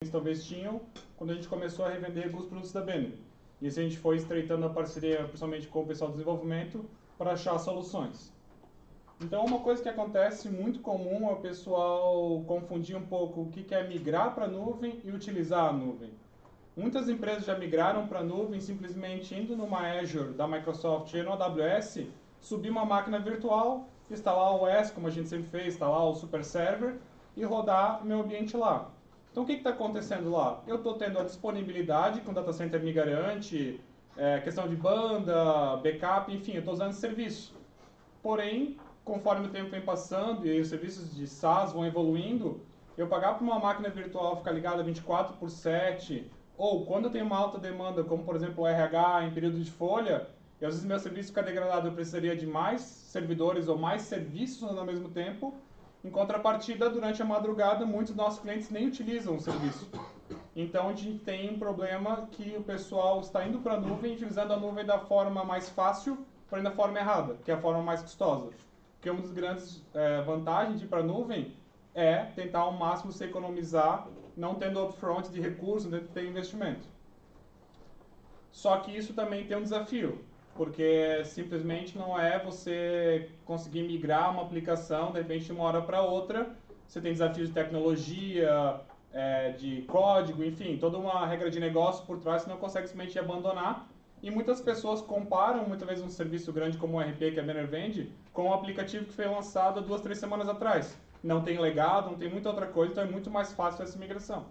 talvez tinham quando a gente começou a revender alguns produtos da Banner. E assim a gente foi estreitando a parceria, principalmente com o pessoal do desenvolvimento, para achar soluções. Então, uma coisa que acontece muito comum é o pessoal confundir um pouco o que é migrar para a nuvem e utilizar a nuvem. Muitas empresas já migraram para a nuvem simplesmente indo numa Azure da Microsoft e no AWS, subir uma máquina virtual, instalar o OS, como a gente sempre fez, instalar o Super Server e rodar meu ambiente lá. Então, o que está acontecendo lá? Eu estou tendo a disponibilidade com o data center migrante, questão de banda, backup, enfim, eu estou usando esse serviço. Porém, conforme o tempo vem passando e os serviços de SaaS vão evoluindo, eu pagar para uma máquina virtual ficar ligada 24/7, ou quando eu tenho uma alta demanda, como por exemplo o RH em período de folha, e às vezes meu serviço fica degradado, eu precisaria de mais servidores ou mais serviços ao mesmo tempo. Em contrapartida, durante a madrugada, muitos dos nossos clientes nem utilizam o serviço. Então, a gente tem um problema que o pessoal está indo para a nuvem, utilizando a nuvem da forma mais fácil, porém da forma errada, que é a forma mais custosa. Porque uma das grandes vantagens de ir para a nuvem é tentar ao máximo se economizar, não tendo upfront de recursos, não tendo investimento. Só que isso também tem um desafio, porque simplesmente não é você conseguir migrar uma aplicação, de repente, de uma hora para outra. Você tem desafios de tecnologia, de código, enfim, toda uma regra de negócio por trás, você não consegue simplesmente abandonar. E muitas pessoas comparam, muitas vezes, um serviço grande como o RP que a Banner vende, com um aplicativo que foi lançado 2, 3 semanas atrás. Não tem legado, não tem muita outra coisa, então é muito mais fácil essa migração.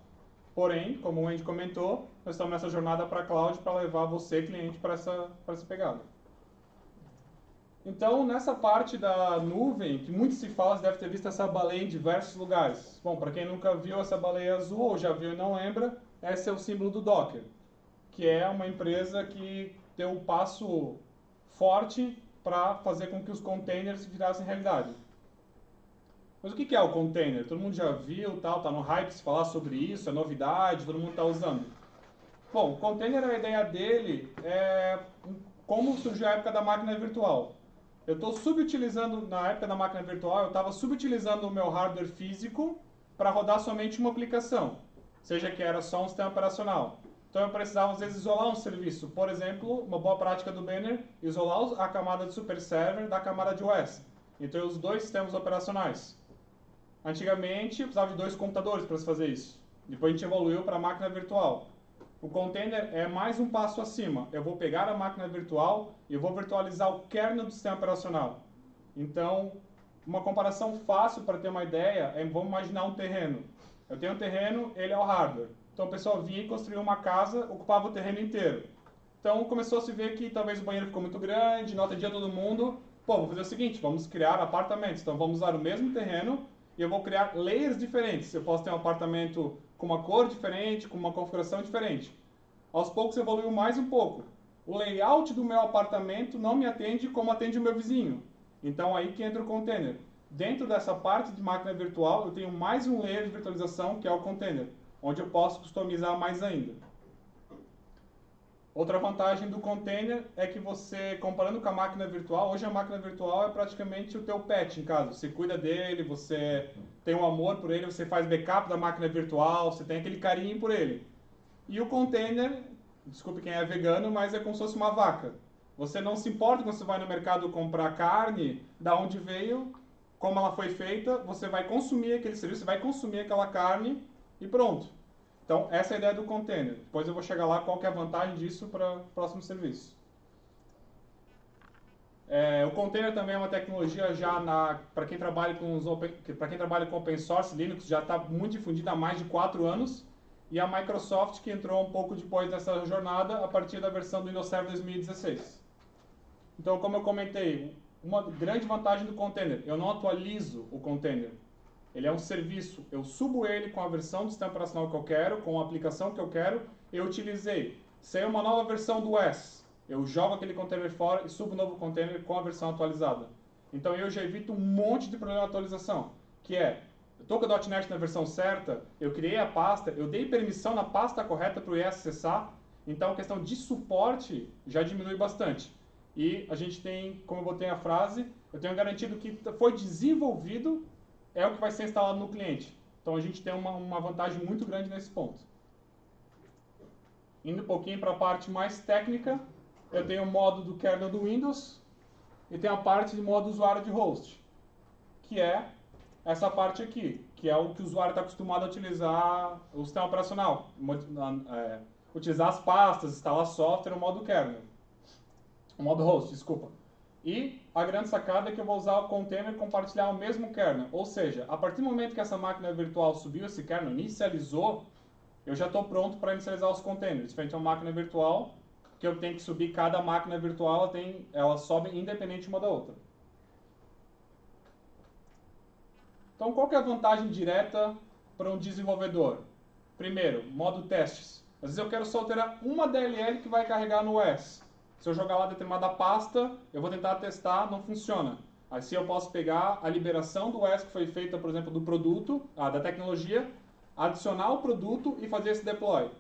Porém, como o Andy comentou, nós estamos nessa jornada para a cloud para levar você, cliente, para essa pegada. Então, nessa parte da nuvem, que muito se fala, você deve ter visto essa baleia em diversos lugares. Bom, para quem nunca viu essa baleia azul, ou já viu e não lembra, esse é o símbolo do Docker, que é uma empresa que deu um passo forte para fazer com que os containers virassem realidade. Mas o que é o container? Todo mundo já viu, tal, tá no hype se falar sobre isso, é novidade, todo mundo está usando. Bom, o container, a ideia dele é como surgiu a época da máquina virtual. Eu estou subutilizando, na época da máquina virtual, eu estava subutilizando o meu hardware físico para rodar somente uma aplicação, seja que era só um sistema operacional. Então eu precisava, às vezes, isolar um serviço. Por exemplo, uma boa prática do Banner, isolar a camada de Super Server da camada de OS. Então eu uso dois sistemas operacionais. Antigamente, eu precisava de 2 computadores para fazer isso. Depois a gente evoluiu para a máquina virtual. O container é mais um passo acima. Eu vou pegar a máquina virtual e eu vou virtualizar o kernel do sistema operacional. Então, uma comparação fácil para ter uma ideia é, vamos imaginar um terreno. Eu tenho um terreno, ele é o hardware. Então o pessoal vinha e construía uma casa, ocupava o terreno inteiro. Então começou a se ver que talvez o banheiro ficou muito grande, não atendia todo mundo. Pô, vamos fazer o seguinte, vamos criar apartamentos. Então vamos usar o mesmo terreno e eu vou criar layers diferentes. Eu posso ter um apartamento com uma cor diferente, com uma configuração diferente. Aos poucos evoluiu mais um pouco. O layout do meu apartamento não me atende como atende o meu vizinho. Então aí que entra o container. Dentro dessa parte de máquina virtual, eu tenho mais um layer de virtualização, que é o container, onde eu posso customizar mais ainda. Outra vantagem do container é que você, comparando com a máquina virtual, hoje a máquina virtual é praticamente o teu pet em casa. Você cuida dele, você tem um amor por ele, você faz backup da máquina virtual, você tem aquele carinho por ele. E o container, desculpe quem é vegano, mas é como se fosse uma vaca. Você não se importa quando você vai no mercado comprar carne, da onde veio, como ela foi feita, você vai consumir aquele serviço, você vai consumir aquela carne e pronto. Então, essa é a ideia do container. Depois eu vou chegar lá qual que é a vantagem disso para o próximo serviço. O container também é uma tecnologia já para quem trabalha com open source, Linux, já está muito difundida há mais de 4 anos. E a Microsoft que entrou um pouco depois dessa jornada a partir da versão do Windows Server 2016. Então, como eu comentei, uma grande vantagem do container, eu não atualizo o container. Ele é um serviço, eu subo ele com a versão do sistema operacional que eu quero, com a aplicação que eu quero, eu utilizei. Saiu uma nova versão do OS, eu jogo aquele container fora e subo um novo container com a versão atualizada. Então eu já evito um monte de problema de atualização, que é, eu estou com a .NET na versão certa, eu criei a pasta, eu dei permissão na pasta correta para o IE acessar, então a questão de suporte já diminui bastante. E a gente tem, como eu botei a frase, eu tenho garantido que foi desenvolvido é o que vai ser instalado no cliente. Então a gente tem uma vantagem muito grande nesse ponto. Indo um pouquinho para a parte mais técnica, eu tenho o modo do kernel do Windows e tenho a parte de modo usuário de host, que é essa parte aqui, que é o que o usuário está acostumado a utilizar o sistema operacional, utilizar as pastas, instalar software no modo kernel, no modo host, desculpa. E a grande sacada é que eu vou usar o container e compartilhar o mesmo kernel, ou seja, a partir do momento que essa máquina virtual subiu esse kernel, inicializou, eu já estou pronto para inicializar os containers, diferente de uma máquina virtual, que eu tenho que subir cada máquina virtual, ela sobe independente uma da outra. Então, qual que é a vantagem direta para um desenvolvedor? Primeiro, modo testes. Às vezes eu quero só alterar uma DLL que vai carregar no OS. Se eu jogar lá determinada pasta, eu vou tentar testar, não funciona. Assim eu posso pegar a liberação do OS que foi feita, por exemplo, do produto, da tecnologia, adicionar o produto e fazer esse deploy.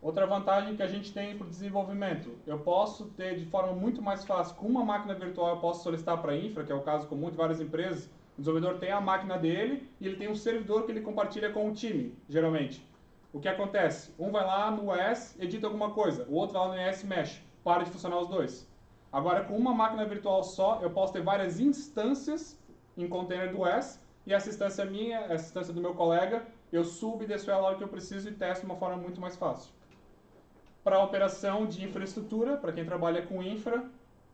Outra vantagem que a gente tem para o desenvolvimento, eu posso ter de forma muito mais fácil, com uma máquina virtual eu posso solicitar para a infra, que é o caso comum de várias empresas, o desenvolvedor tem a máquina dele e ele tem um servidor que ele compartilha com o time, geralmente. O que acontece? Um vai lá no OS, edita alguma coisa, o outro vai lá no OS mexe, para de funcionar os dois. Agora, com uma máquina virtual só, eu posso ter várias instâncias em container do OS, e essa instância minha, essa instância do meu colega, eu subo e desço ela a hora que eu preciso e testo de uma forma muito mais fácil. Para a operação de infraestrutura, para quem trabalha com infra,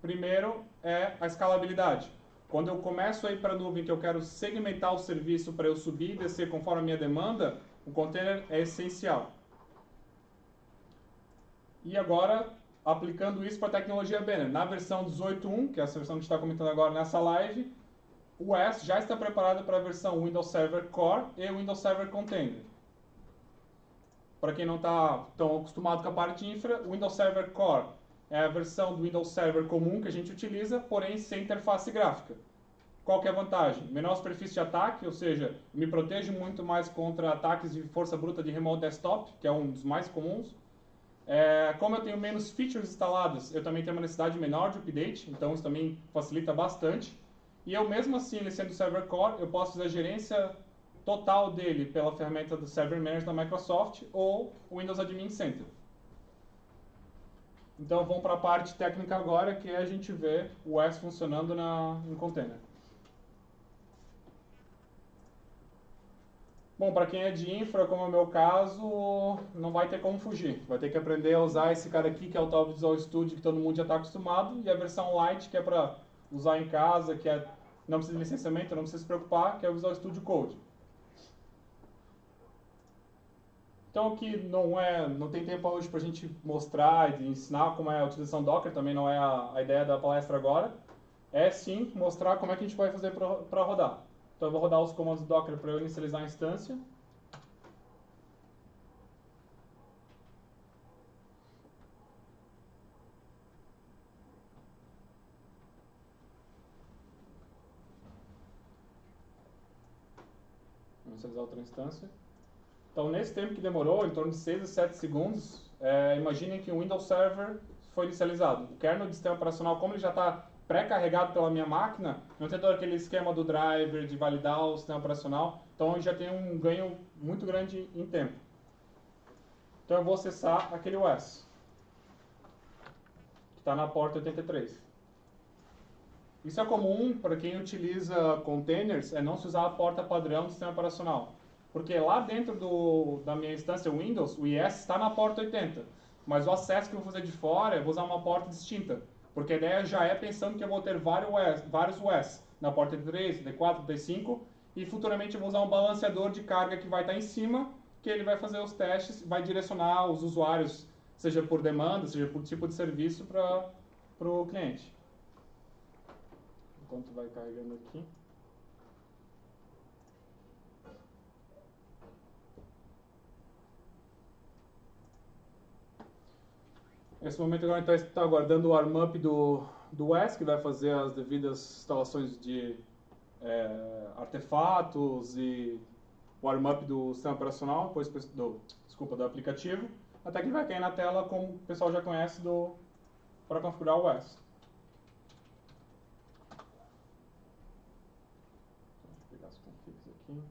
primeiro é a escalabilidade. Quando eu começo a ir para a nuvem, que eu quero segmentar o serviço para eu subir e descer conforme a minha demanda, o container é essencial. E agora, aplicando isso para a tecnologia Banner. Na versão 18.1, que é essa versão que a gente está comentando agora nessa live, o OS já está preparado para a versão Windows Server Core e Windows Server Container. Para quem não está tão acostumado com a parte infra, o Windows Server Core é a versão do Windows Server comum que a gente utiliza, porém sem interface gráfica. Qual que é a vantagem? Menor superfície de ataque, ou seja, me protejo muito mais contra ataques de força bruta de remote desktop, que é um dos mais comuns. Como eu tenho menos features instaladas, eu também tenho uma necessidade menor de update, então isso também facilita bastante. E eu mesmo assim, ele sendo Server Core, eu posso fazer a gerência total dele pela ferramenta do Server Manager da Microsoft ou o Windows Admin Center. Então vamos para a parte técnica agora, que é a gente ver o OS funcionando em container. Bom, para quem é de infra, como é o meu caso, não vai ter como fugir. Vai ter que aprender a usar esse cara aqui, que é o tal Visual Studio, que todo mundo já está acostumado, e a versão Lite, que é para usar em casa, não precisa de licenciamento, não precisa se preocupar, que é o Visual Studio Code. Então aqui não tem tempo hoje para a gente mostrar e ensinar como é a utilização Docker, também não é a ideia da palestra agora. É sim mostrar como é que a gente vai fazer para rodar. Então eu vou rodar os comandos Docker para eu inicializar a instância. Vou inicializar outra instância. Então, nesse tempo que demorou, em torno de 6 a 7 segundos, imaginem que o Windows Server foi inicializado. O kernel de sistema operacional, como ele já está pré-carregado pela minha máquina, não tem todo aquele esquema do driver, de validar o sistema operacional, então eu já tenho um ganho muito grande em tempo. Então eu vou acessar aquele OS, que está na porta 83. Isso é comum para quem utiliza containers, é não se usar a porta padrão do sistema operacional. Porque lá dentro da minha instância Windows, o IS está na porta 80. Mas o acesso que eu vou fazer de fora, eu vou usar uma porta distinta. Porque a ideia já é pensando que eu vou ter vários US na porta 83, 84, 85. E futuramente eu vou usar um balanceador de carga que vai estar em cima, que ele vai fazer os testes, vai direcionar os usuários, seja por demanda, seja por tipo de serviço, para o cliente. Enquanto vai carregando aqui. Nesse momento agora a gente está aguardando o warm-up do OS, que vai fazer as devidas instalações de artefatos e warm-up do sistema operacional, depois do aplicativo, até que ele vai cair na tela como o pessoal já conhece para configurar o OS. Vou pegar as configs aqui.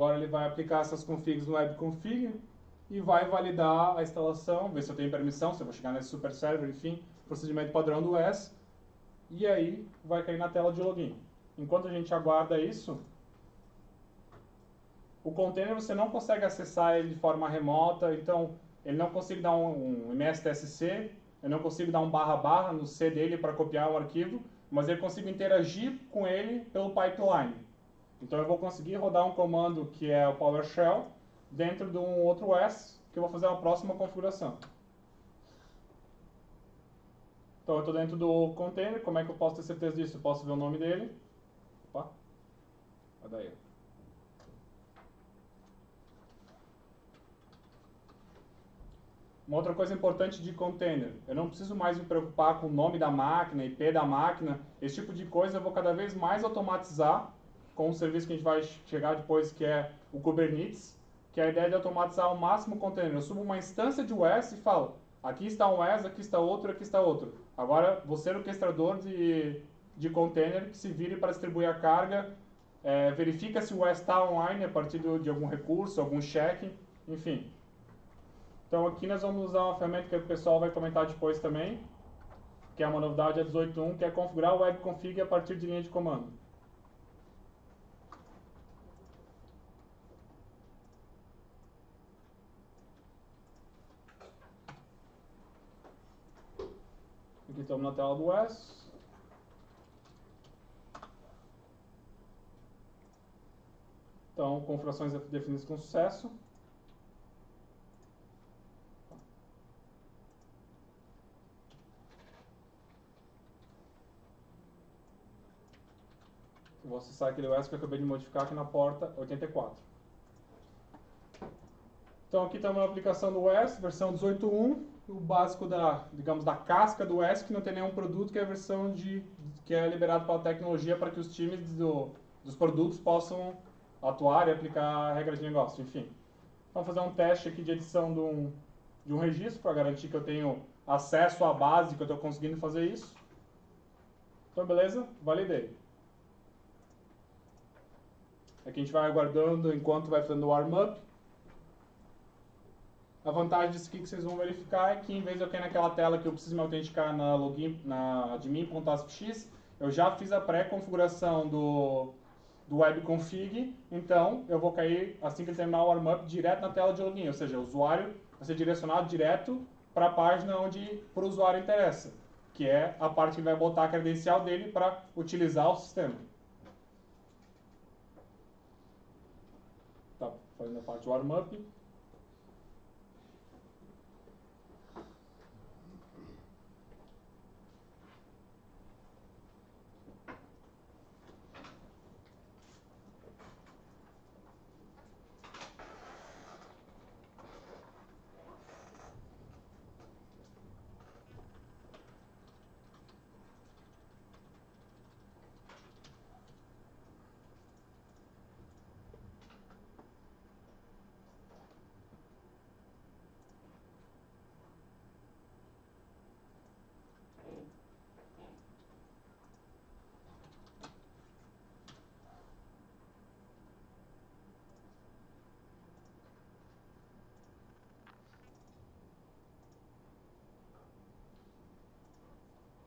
Agora ele vai aplicar essas configs no webconfig e vai validar a instalação, ver se eu tenho permissão, se eu vou chegar nesse super server, enfim, procedimento padrão do OS, e aí vai cair na tela de login. Enquanto a gente aguarda isso, o container você não consegue acessar ele de forma remota, então ele não consegue dar um MSTSC, eu não consigo dar um // no C dele para copiar o arquivo, mas eu consigo interagir com ele pelo pipeline. Então eu vou conseguir rodar um comando que é o PowerShell dentro de um outro OS que eu vou fazer a próxima configuração. Então eu estou dentro do container, como é que eu posso ter certeza disso? Eu posso ver o nome dele. Opa, olha daí. Uma outra coisa importante de container, eu não preciso mais me preocupar com o nome da máquina, IP da máquina, esse tipo de coisa eu vou cada vez mais automatizar com um serviço que a gente vai chegar depois, que é o Kubernetes, que é a ideia de automatizar ao máximo o container. Eu subo uma instância de OS e falo, aqui está um OS, aqui está outro, aqui está outro. Agora, vou ser o orquestrador de container que se vire para distribuir a carga, verifica se o OS está online a partir de algum recurso, algum check, enfim. Então aqui nós vamos usar uma ferramenta que o pessoal vai comentar depois também, que é uma novidade 18.1, que é configurar o webconfig a partir de linha de comando. Aqui estamos na tela do OS. Então, configurações definidas com sucesso. Eu vou acessar aquele OS que eu acabei de modificar aqui na porta 84. Então aqui estamos na aplicação do OS, versão 18.1, o básico digamos, da casca do OS, que não tem nenhum produto, que é a versão que é liberado pela tecnologia para que os times dos produtos possam atuar e aplicar regras de negócio, enfim. Vamos fazer um teste aqui de edição de um registro, para garantir que eu tenho acesso à base, que eu estou conseguindo fazer isso. Então beleza, validei. Aqui a gente vai aguardando enquanto vai fazendo o warm-up. A vantagem disso aqui que vocês vão verificar é que em vez de eu cair naquela tela que eu preciso me autenticar na login, na admin.aspx, eu já fiz a pré-configuração do webconfig, então eu vou cair, assim que ele terminar o warm-up, direto na tela de login, ou seja, o usuário vai ser direcionado direto para a página onde para o usuário interessa, que é a parte que ele vai botar a credencial dele para utilizar o sistema. Tá fazendo a parte do warm-up.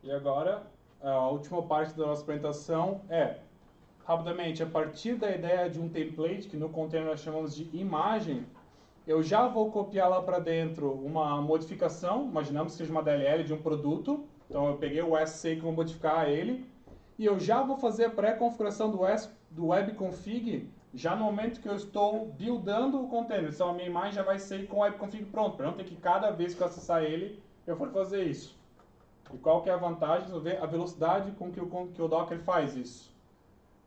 E agora, a última parte da nossa apresentação é, rapidamente, a partir da ideia de um template, que no container nós chamamos de imagem, eu já vou copiar lá para dentro uma modificação, imaginamos que seja uma DLL de um produto, então eu peguei o SC que vou modificar ele, e eu já vou fazer a pré-configuração do webconfig já no momento que eu estou buildando o container. Então a minha imagem já vai ser com o webconfig pronto, para não ter que cada vez que eu acessar ele, eu for fazer isso. E qual que é a vantagem? A velocidade com que o Docker faz isso.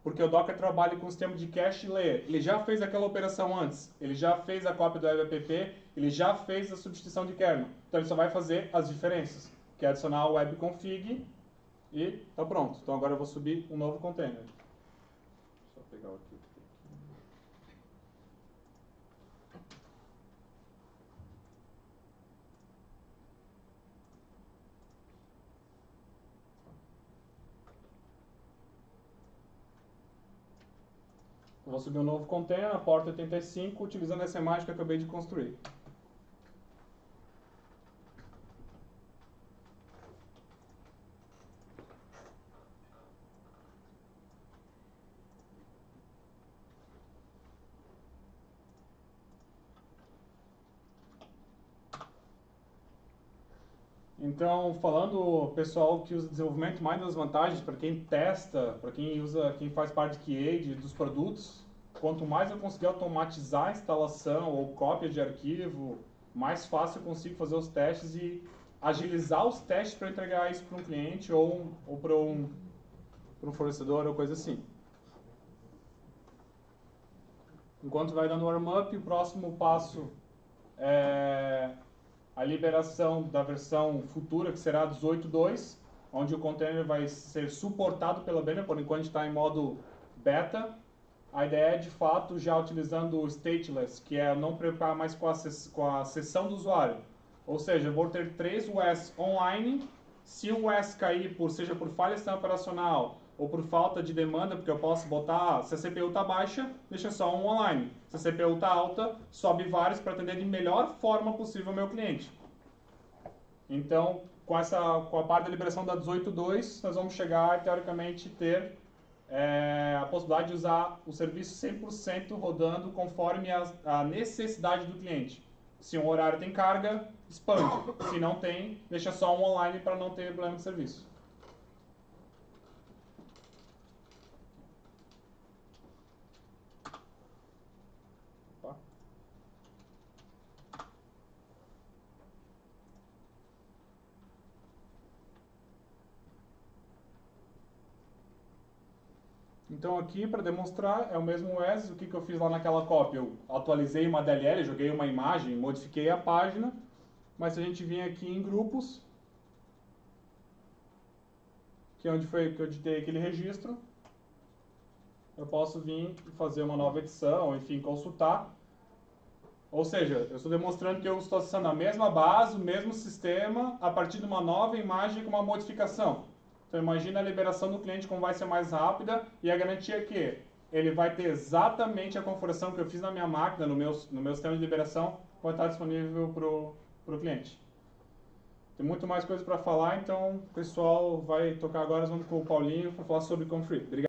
Porque o Docker trabalha com o sistema de cache layer. Ele já fez aquela operação antes. Ele já fez a cópia do web-app. Ele já fez a substituição de kernel. Então ele só vai fazer as diferenças. Que é adicionar o webconfig e está pronto. Então agora eu vou subir um novo container. Só pegar aqui. Eu vou subir um novo container na porta 85, utilizando essa imagem que eu acabei de construir. Então, falando pessoal que usa desenvolvimento, mais das vantagens para quem testa, para quem usa, quem faz parte de QA dos produtos, quanto mais eu conseguir automatizar a instalação ou cópia de arquivo, mais fácil eu consigo fazer os testes e agilizar os testes para entregar isso para um cliente ou para um fornecedor ou coisa assim. Enquanto vai dando warm-up, o próximo passo é a liberação da versão futura, que será 18.2, onde o container vai ser suportado pela Banner, por enquanto está em modo beta. A ideia é, de fato, já utilizando o stateless, que é não preocupar mais com a sessão do usuário. Ou seja, eu vou ter 3 UEs online. Se o US cair, seja por falha do sistema operacional ou por falta de demanda, porque eu posso botar, se a CPU está baixa, deixa só um online. Se a CPU está alta, sobe vários para atender de melhor forma possível o meu cliente. Então, com a parte da liberação da 18.2, nós vamos chegar, teoricamente, ter a possibilidade de usar o serviço 100% rodando conforme a necessidade do cliente. Se um horário tem carga, expande. Se não tem, deixa só um online para não ter problema de serviço. Opa. Então aqui, para demonstrar, é o mesmo OS. O que eu fiz lá naquela cópia? Eu atualizei uma DLL, joguei uma imagem, modifiquei a página. Mas se a gente vir aqui em grupos, que é onde foi que eu editei aquele registro, eu posso vir e fazer uma nova edição, enfim, consultar. Ou seja, eu estou demonstrando que eu estou acessando a mesma base, o mesmo sistema, a partir de uma nova imagem com uma modificação. Então imagina a liberação do cliente como vai ser mais rápida e a garantia que ele vai ter exatamente a configuração que eu fiz na minha máquina, no meu sistema de liberação, vai estar disponível para o cliente. Tem muito mais coisa para falar, então o pessoal vai tocar agora, vamos com o Paulinho para falar sobre Config. Obrigado.